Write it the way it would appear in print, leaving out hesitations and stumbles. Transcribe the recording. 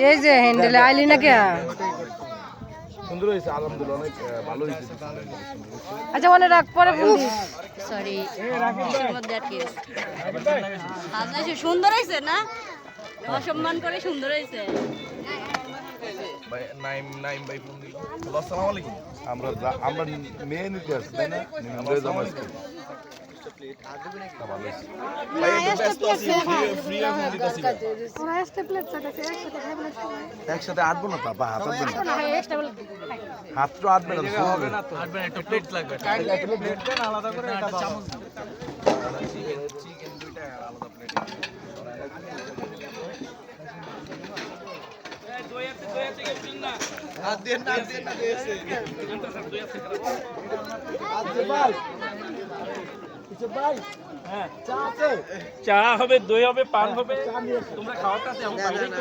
এই যে হ্যান্ডেলে আইলি না কে? সুন্দর হয়েছে আলহামদুলিল্লাহ, অনেক ভালো হয়েছে। আচ্ছা মনে রাখ পরে বলবি। সরি মধ্যে আটকে সুন্দর হয়েছে না, অসম্মান করে সুন্দর হয়েছে। নাইম ভাই ফোন দিল। আসসালামু আলাইকুম। আমরা মেয়ে নিতে আসছি তাই না? আমরা জামাই একসাথে আটবো না, তা হাত আটবে না, হাত তো আটবে না, একটা প্লেট লাগবে, আলাদা করে চামচ চিকেন দুইটা আলাদা প্লেট। চা হবে, দই হবে, পান হবে, তোমরা খাওয়াতে